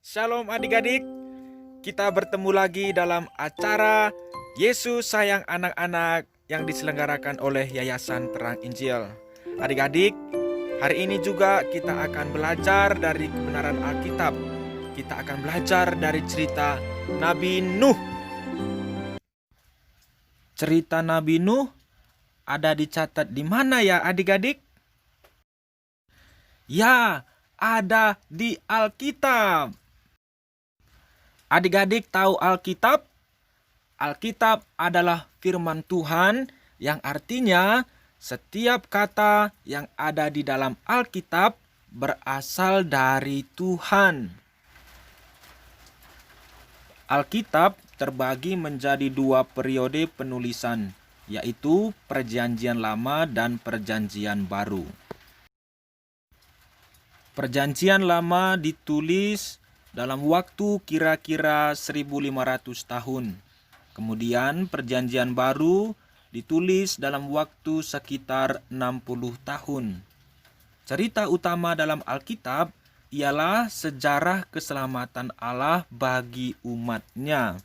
Shalom adik-adik, kita bertemu lagi dalam acara Yesus Sayang Anak-anak yang diselenggarakan oleh Yayasan Terang Injil. Adik-adik, hari ini juga kita akan belajar dari kebenaran Alkitab. Kita akan belajar dari cerita Nabi Nuh. Cerita Nabi Nuh ada dicatat di mana ya adik-adik? Ya, ada di Alkitab. Adik-adik tahu Alkitab? Alkitab adalah firman Tuhan yang artinya setiap kata yang ada di dalam Alkitab berasal dari Tuhan. Alkitab terbagi menjadi dua periode penulisan, yaitu Perjanjian Lama dan Perjanjian Baru. Perjanjian Lama ditulis dalam waktu kira-kira 1500 tahun. Kemudian Perjanjian Baru ditulis dalam waktu sekitar 60 tahun. Cerita utama dalam Alkitab ialah sejarah keselamatan Allah bagi umat-Nya.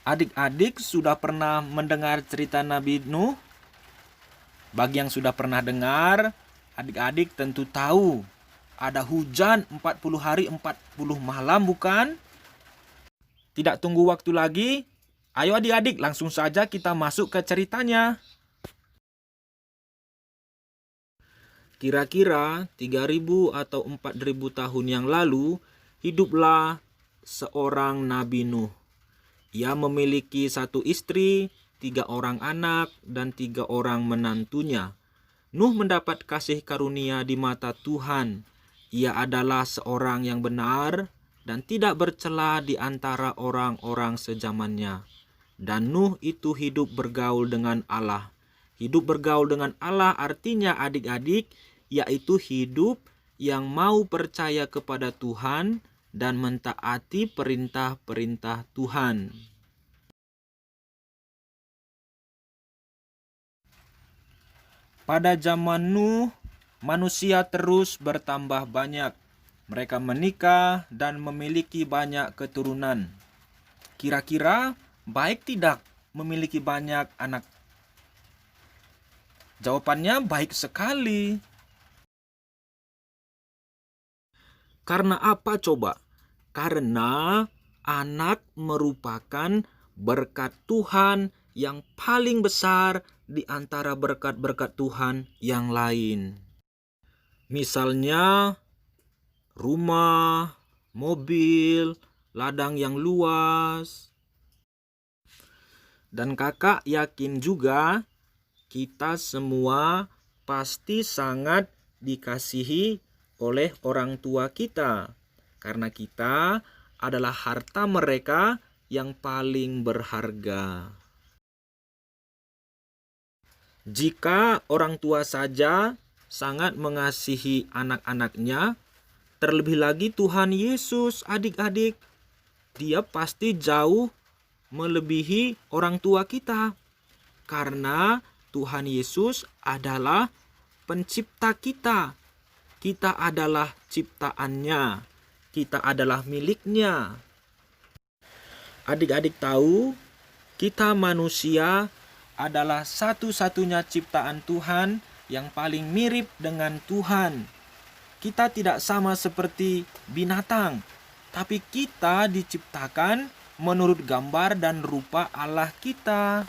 Adik-adik sudah pernah mendengar cerita Nabi Nuh? Bagi yang sudah pernah dengar, adik-adik tentu tahu ada hujan 40 hari 40 malam, bukan? Tidak tunggu waktu lagi, ayo adik-adik langsung saja kita masuk ke ceritanya. Kira-kira 3000 atau 4000 tahun yang lalu, hiduplah seorang Nabi Nuh. Ia memiliki satu istri, 3 orang anak, dan 3 orang menantunya. Nuh mendapat kasih karunia di mata Tuhan. Ia adalah seorang yang benar dan tidak bercela di antara orang-orang sezamannya. Dan Nuh itu hidup bergaul dengan Allah. Hidup bergaul dengan Allah artinya adik-adik, yaitu hidup yang mau percaya kepada Tuhan dan mentaati perintah-perintah Tuhan. Pada zaman Nuh, manusia terus bertambah banyak. Mereka menikah dan memiliki banyak keturunan. Kira-kira baik tidak memiliki banyak anak? Jawabannya baik sekali. Karena apa coba? Karena anak merupakan berkat Tuhan yang paling besar di antara berkat-berkat Tuhan yang lain. Misalnya rumah, mobil, ladang yang luas. Dan kakak yakin juga kita semua pasti sangat dikasihi oleh orang tua kita, karena kita adalah harta mereka yang paling berharga. Jika orang tua saja sangat mengasihi anak-anaknya, terlebih lagi Tuhan Yesus, adik-adik, Dia pasti jauh melebihi orang tua kita. Karena Tuhan Yesus adalah pencipta kita. Kita adalah ciptaannya. Kita adalah miliknya. Adik-adik tahu, kita manusia adalah satu-satunya ciptaan Tuhan yang paling mirip dengan Tuhan. Kita tidak sama seperti binatang, tapi kita diciptakan menurut gambar dan rupa Allah kita.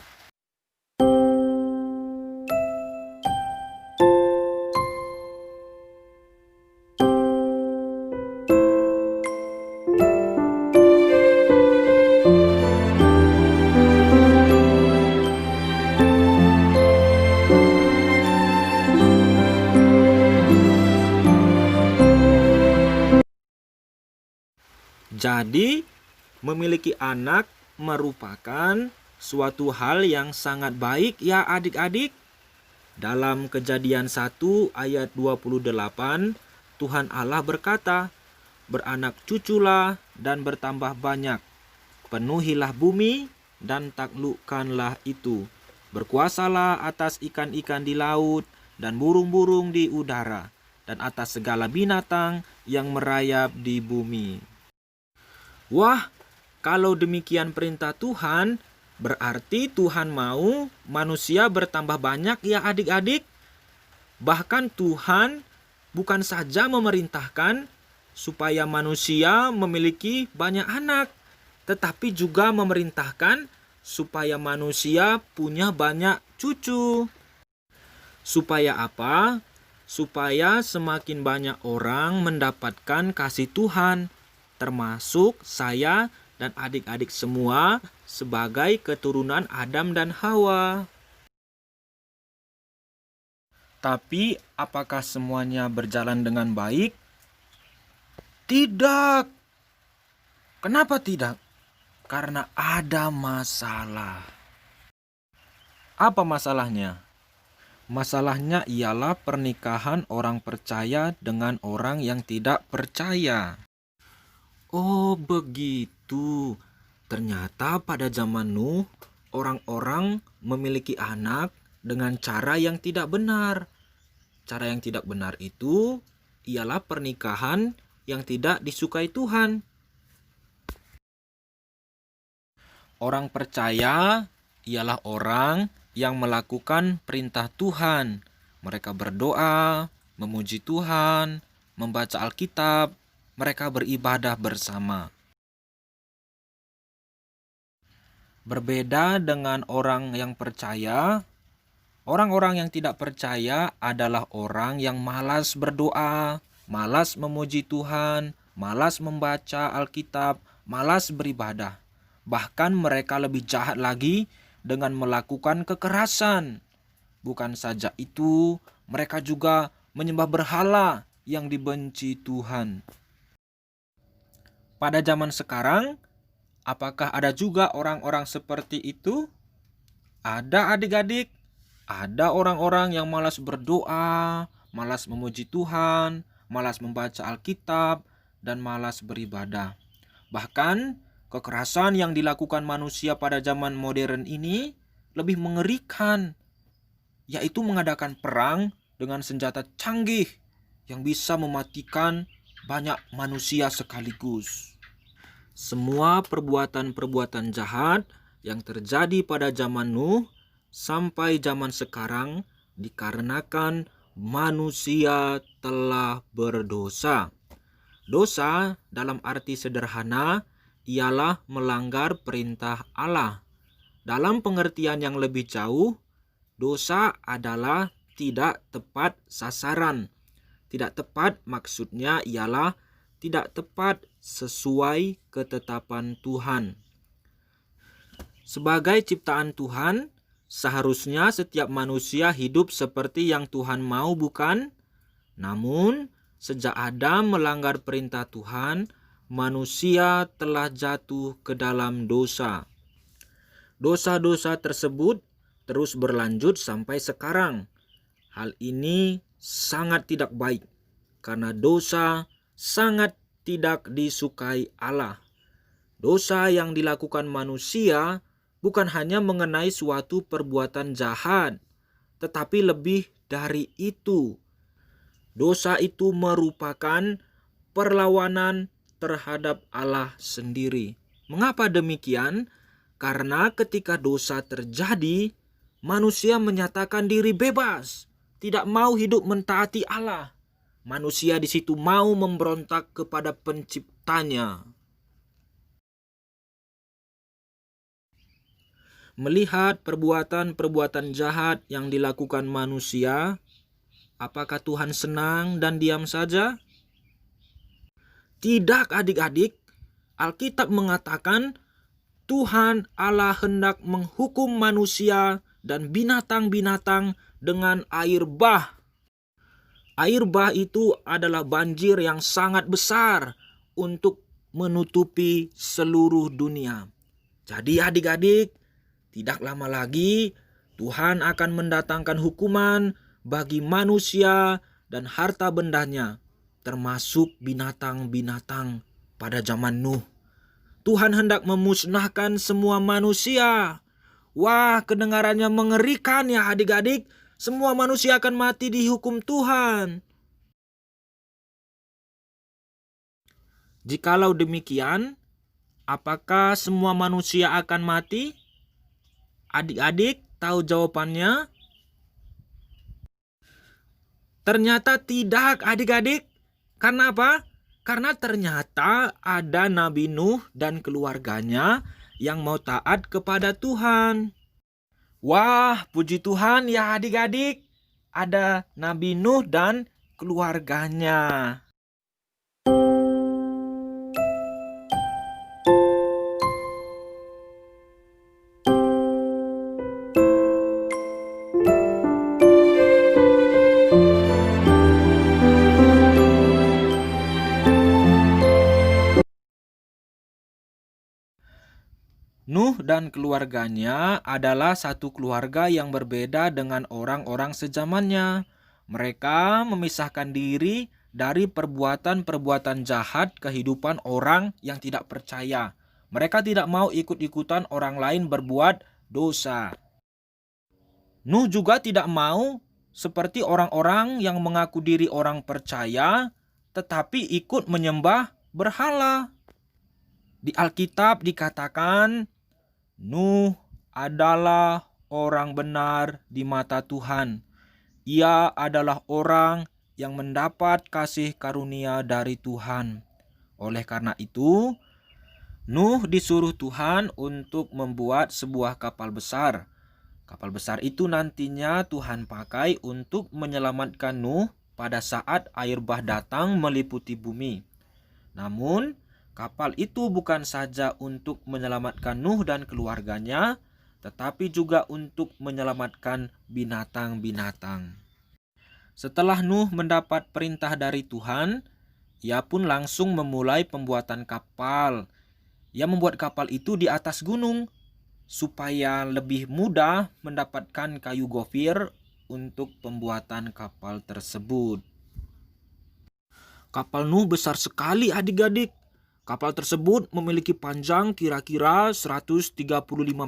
Jadi, memiliki anak merupakan suatu hal yang sangat baik ya adik-adik. Dalam Kejadian 1 ayat 28, Tuhan Allah berkata, "Beranak cuculah dan bertambah banyak. Penuhilah bumi dan taklukkanlah itu. Berkuasalah atas ikan-ikan di laut dan burung-burung di udara, dan atas segala binatang yang merayap di bumi. Wah, kalau demikian perintah Tuhan, berarti Tuhan mau manusia bertambah banyak ya adik-adik. Bahkan Tuhan bukan saja memerintahkan supaya manusia memiliki banyak anak, tetapi juga memerintahkan supaya manusia punya banyak cucu. Supaya apa? Supaya semakin banyak orang mendapatkan kasih Tuhan, termasuk saya dan adik-adik semua sebagai keturunan Adam dan Hawa. Tapi apakah semuanya berjalan dengan baik? Tidak. Kenapa tidak? Karena ada masalah. Apa masalahnya? Masalahnya ialah pernikahan orang percaya dengan orang yang tidak percaya. Oh, begitu. Ternyata pada zaman Nuh, orang-orang memiliki anak dengan cara yang tidak benar. Cara yang tidak benar itu ialah pernikahan yang tidak disukai Tuhan. Orang percaya ialah orang yang melakukan perintah Tuhan. Mereka berdoa, memuji Tuhan, membaca Alkitab, mereka beribadah bersama. Berbeda dengan orang yang percaya, orang-orang yang tidak percaya adalah orang yang malas berdoa, malas memuji Tuhan, malas membaca Alkitab, malas beribadah. Bahkan mereka lebih jahat lagi dengan melakukan kekerasan. Bukan saja itu, mereka juga menyembah berhala yang dibenci Tuhan. Pada zaman sekarang, apakah ada juga orang-orang seperti itu? Ada adik-adik. Ada orang-orang yang malas berdoa, malas memuji Tuhan, malas membaca Alkitab, dan malas beribadah. Bahkan kekerasan yang dilakukan manusia pada zaman modern ini lebih mengerikan, yaitu mengadakan perang dengan senjata canggih yang bisa mematikan banyak manusia sekaligus. Semua perbuatan-perbuatan jahat yang terjadi pada zaman Nuh sampai zaman sekarang dikarenakan manusia telah berdosa. Dosa dalam arti sederhana ialah melanggar perintah Allah. Dalam pengertian yang lebih jauh, dosa adalah tidak tepat sasaran. Tidak tepat maksudnya ialah tidak tepat sesuai ketetapan Tuhan. Sebagai ciptaan Tuhan, seharusnya setiap manusia hidup seperti yang Tuhan mau, bukan? Namun, sejak Adam melanggar perintah Tuhan, manusia telah jatuh ke dalam dosa. Dosa-dosa tersebut terus berlanjut sampai sekarang. Hal ini sangat tidak baik, karena dosa sangat tidak disukai Allah. Dosa yang dilakukan manusia bukan hanya mengenai suatu perbuatan jahat, tetapi lebih dari itu. Dosa itu merupakan perlawanan terhadap Allah sendiri. Mengapa demikian? Karena ketika dosa terjadi, manusia menyatakan diri bebas, tidak mau hidup mentaati Allah. Manusia di situ mau memberontak kepada penciptanya. Melihat perbuatan-perbuatan jahat yang dilakukan manusia, apakah Tuhan senang dan diam saja? Tidak, adik-adik. Alkitab mengatakan Tuhan Allah hendak menghukum manusia dan binatang-binatang dengan air bah. Air bah itu adalah banjir yang sangat besar untuk menutupi seluruh dunia. Jadi adik-adik, tidak lama lagi Tuhan akan mendatangkan hukuman bagi manusia dan harta bendanya, termasuk binatang-binatang pada zaman Nuh. Tuhan hendak memusnahkan semua manusia. Wah, kedengarannya mengerikan ya adik-adik. Semua manusia akan mati dihukum Tuhan. Jikalau demikian, apakah semua manusia akan mati? Adik-adik tahu jawabannya? Ternyata tidak, adik-adik. Karena apa? Karena ternyata ada Nabi Nuh dan keluarganya yang mau taat kepada Tuhan. Wah, puji Tuhan ya adik-adik. Ada Nabi Nuh dan keluarganya. Nuh dan keluarganya adalah satu keluarga yang berbeda dengan orang-orang sezamannya. Mereka memisahkan diri dari perbuatan-perbuatan jahat kehidupan orang yang tidak percaya. Mereka tidak mau ikut-ikutan orang lain berbuat dosa. Nuh juga tidak mau seperti orang-orang yang mengaku diri orang percaya, tetapi ikut menyembah berhala. Di Alkitab dikatakan, Nuh adalah orang benar di mata Tuhan. Ia adalah orang yang mendapat kasih karunia dari Tuhan. Oleh karena itu, Nuh disuruh Tuhan untuk membuat sebuah kapal besar. Kapal besar itu nantinya Tuhan pakai untuk menyelamatkan Nuh pada saat air bah datang meliputi bumi. Namun, kapal itu bukan saja untuk menyelamatkan Nuh dan keluarganya, tetapi juga untuk menyelamatkan binatang-binatang. Setelah Nuh mendapat perintah dari Tuhan, ia pun langsung memulai pembuatan kapal. Ia membuat kapal itu di atas gunung, supaya lebih mudah mendapatkan kayu gofir untuk pembuatan kapal tersebut. Kapal Nuh besar sekali adik-adik. Kapal tersebut memiliki panjang kira-kira 135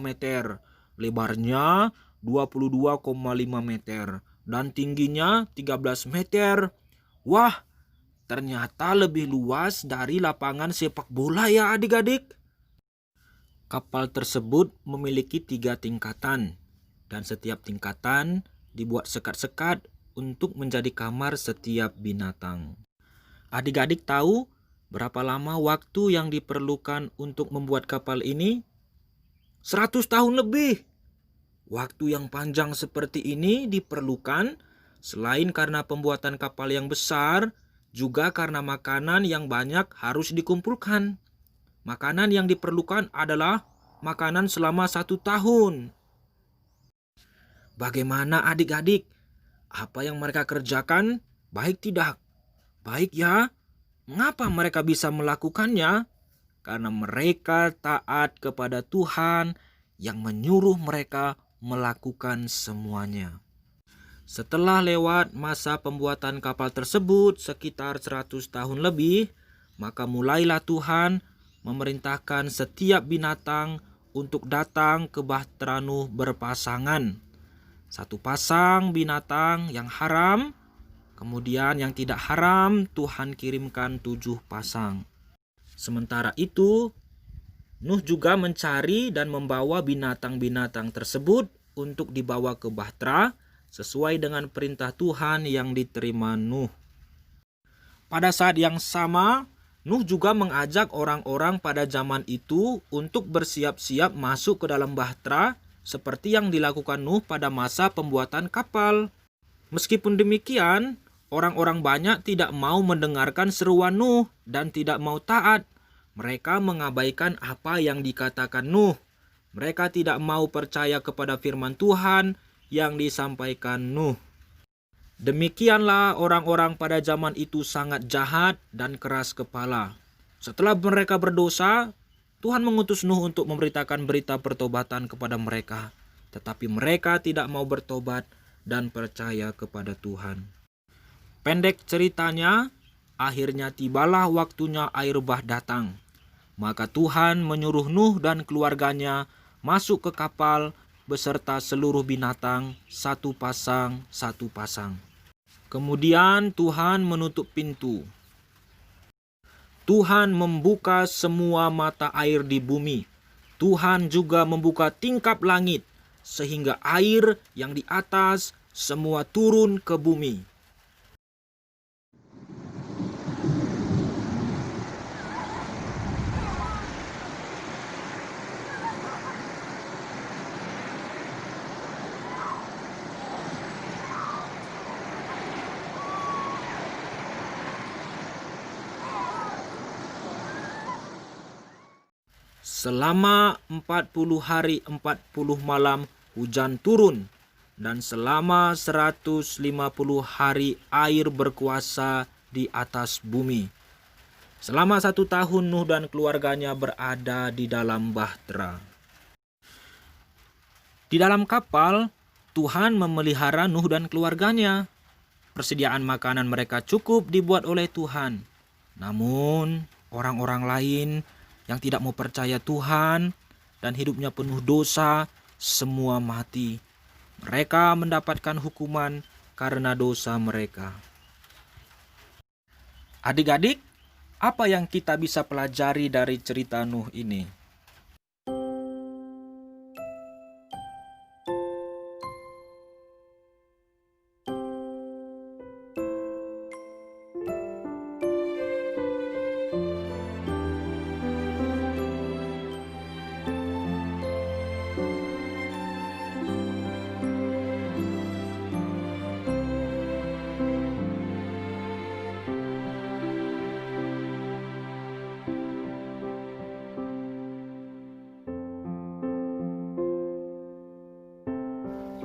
meter, lebarnya 22,5 meter, dan tingginya 13 meter. Wah, ternyata lebih luas dari lapangan sepak bola ya adik-adik. Kapal tersebut memiliki 3 tingkatan, dan setiap tingkatan dibuat sekat-sekat untuk menjadi kamar setiap binatang. Adik-adik tahu berapa lama waktu yang diperlukan untuk membuat kapal ini? 100 tahun lebih. Waktu yang panjang seperti ini diperlukan selain karena pembuatan kapal yang besar, juga karena makanan yang banyak harus dikumpulkan. Makanan yang diperlukan adalah makanan selama 1 tahun. Bagaimana adik-adik? Apa yang mereka kerjakan baik tidak? Baik ya. Mengapa mereka bisa melakukannya? Karena mereka taat kepada Tuhan yang menyuruh mereka melakukan semuanya. Setelah lewat masa pembuatan kapal tersebut sekitar 100 tahun lebih, maka mulailah Tuhan memerintahkan setiap binatang untuk datang ke Bahtera Nuh berpasangan. 1 pasang binatang yang haram, kemudian yang tidak haram Tuhan kirimkan 7 pasang. Sementara itu, Nuh juga mencari dan membawa binatang-binatang tersebut untuk dibawa ke Bahtera sesuai dengan perintah Tuhan yang diterima Nuh. Pada saat yang sama, Nuh juga mengajak orang-orang pada zaman itu untuk bersiap-siap masuk ke dalam Bahtera seperti yang dilakukan Nuh pada masa pembuatan kapal. Meskipun demikian, orang-orang banyak tidak mau mendengarkan seruan Nuh dan tidak mau taat. Mereka mengabaikan apa yang dikatakan Nuh. Mereka tidak mau percaya kepada firman Tuhan yang disampaikan Nuh. Demikianlah orang-orang pada zaman itu sangat jahat dan keras kepala. Setelah mereka berdosa, Tuhan mengutus Nuh untuk memberitakan berita pertobatan kepada mereka. Tetapi mereka tidak mau bertobat dan percaya kepada Tuhan. Pendek ceritanya, akhirnya tibalah waktunya air bah datang. Maka Tuhan menyuruh Nuh dan keluarganya masuk ke kapal beserta seluruh binatang, 1 pasang, 1 pasang. Kemudian Tuhan menutup pintu. Tuhan membuka semua mata air di bumi. Tuhan juga membuka tingkap langit, sehingga air yang di atas semua turun ke bumi. Selama 40 hari 40 malam hujan turun, dan selama 150 hari air berkuasa di atas bumi. Selama 1 tahun Nuh dan keluarganya berada di dalam bahtera. Di dalam kapal, Tuhan memelihara Nuh dan keluarganya. Persediaan makanan mereka cukup dibuat oleh Tuhan. Namun, orang-orang lain yang tidak mau percaya Tuhan dan hidupnya penuh dosa, semua mati. Mereka mendapatkan hukuman karena dosa mereka. Adik-adik, apa yang kita bisa pelajari dari cerita Nuh ini?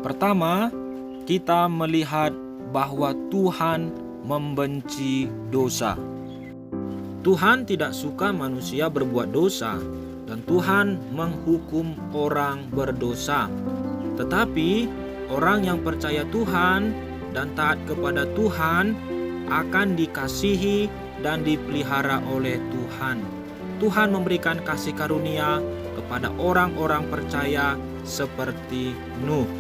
Pertama, kita melihat bahwa Tuhan membenci dosa. Tuhan tidak suka manusia berbuat dosa, dan Tuhan menghukum orang berdosa. Tetapi orang yang percaya Tuhan dan taat kepada Tuhan akan dikasihi dan dipelihara oleh Tuhan. Tuhan memberikan kasih karunia kepada orang-orang percaya seperti Nuh.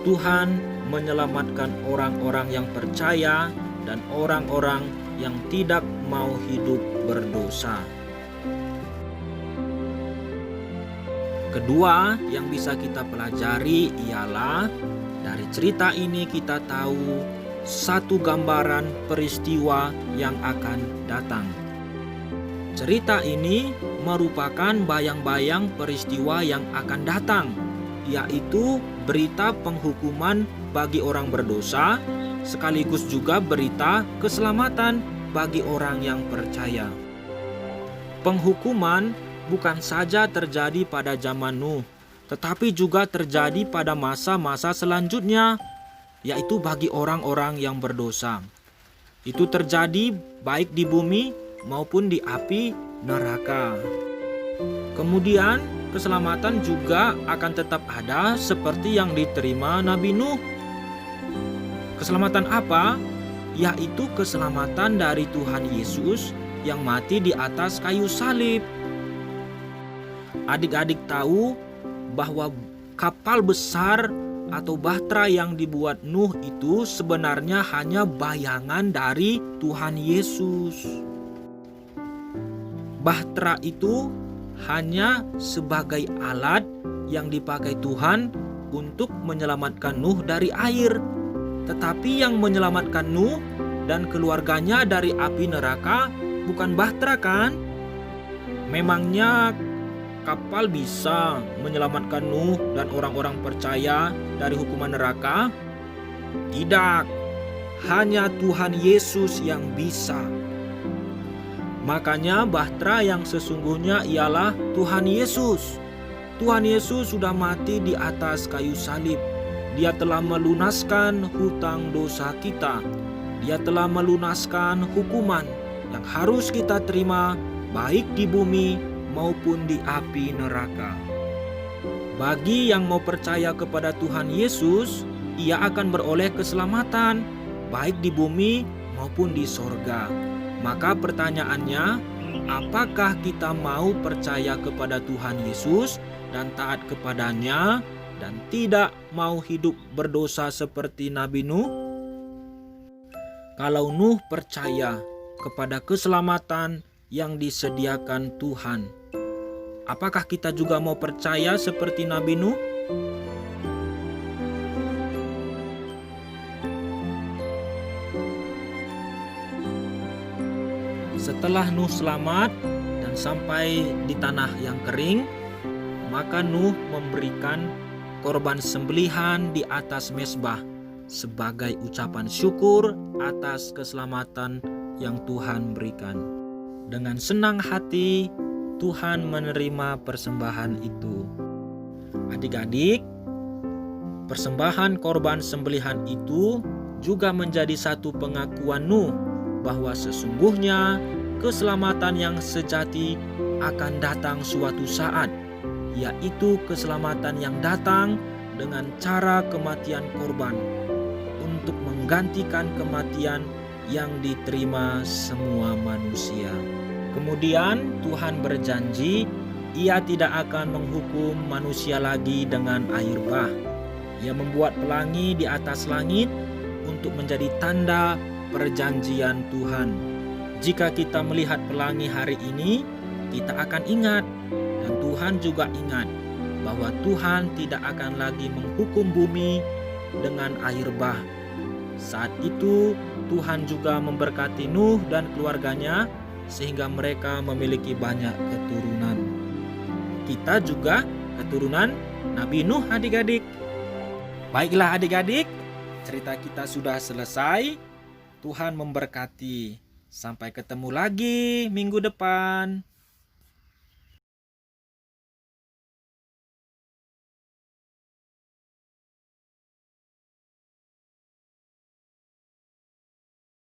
Tuhan menyelamatkan orang-orang yang percaya dan orang-orang yang tidak mau hidup berdosa. Kedua, yang bisa kita pelajari ialah dari cerita ini kita tahu satu gambaran peristiwa yang akan datang. Cerita ini merupakan bayang-bayang peristiwa yang akan datang, yaitu berita penghukuman bagi orang berdosa, sekaligus juga berita keselamatan bagi orang yang percaya. Penghukuman bukan saja terjadi pada zaman Nuh, tetapi juga terjadi pada masa-masa selanjutnya, yaitu bagi orang-orang yang berdosa. Itu terjadi baik di bumi maupun di api neraka. Kemudian keselamatan juga akan tetap ada seperti yang diterima Nabi Nuh. Keselamatan apa? Yaitu keselamatan dari Tuhan Yesus yang mati di atas kayu salib. Adik-adik tahu bahwa kapal besar atau bahtera yang dibuat Nuh itu sebenarnya hanya bayangan dari Tuhan Yesus. Bahtera itu hanya sebagai alat yang dipakai Tuhan untuk menyelamatkan Nuh dari air. Tetapi yang menyelamatkan Nuh dan keluarganya dari api neraka bukan bahtera, kan? Memangnya kapal bisa menyelamatkan Nuh dan orang-orang percaya dari hukuman neraka? Tidak, hanya Tuhan Yesus yang bisa. Makanya bahtera yang sesungguhnya ialah Tuhan Yesus. Tuhan Yesus sudah mati di atas kayu salib. Dia telah melunaskan hutang dosa kita. Dia telah melunaskan hukuman yang harus kita terima baik di bumi maupun di api neraka. Bagi yang mau percaya kepada Tuhan Yesus, ia akan beroleh keselamatan baik di bumi maupun di sorga. Maka pertanyaannya, apakah kita mau percaya kepada Tuhan Yesus dan taat kepadanya dan tidak mau hidup berdosa seperti Nabi Nuh? Kalau Nuh percaya kepada keselamatan yang disediakan Tuhan. Apakah kita juga mau percaya seperti Nabi Nuh? Setelah Nuh selamat dan sampai di tanah yang kering, maka Nuh memberikan korban sembelihan di atas mezbah sebagai ucapan syukur atas keselamatan yang Tuhan berikan. Dengan senang hati Tuhan menerima persembahan itu. Adik-adik, persembahan korban sembelihan itu juga menjadi satu pengakuan Nuh bahwa sesungguhnya keselamatan yang sejati akan datang suatu saat, yaitu keselamatan yang datang dengan cara kematian korban untuk menggantikan kematian yang diterima semua manusia. Kemudian Tuhan berjanji Ia tidak akan menghukum manusia lagi dengan air bah. Ia membuat pelangi di atas langit untuk menjadi tanda perjanjian Tuhan. Jika kita melihat pelangi hari ini, kita akan ingat, dan Tuhan juga ingat bahwa Tuhan tidak akan lagi menghukum bumi dengan air bah. Saat itu Tuhan juga memberkati Nuh dan keluarganya sehingga mereka memiliki banyak keturunan. Kita juga keturunan Nabi Nuh, adik-adik. Baiklah adik-adik, cerita kita sudah selesai. Tuhan memberkati. Sampai ketemu lagi minggu depan.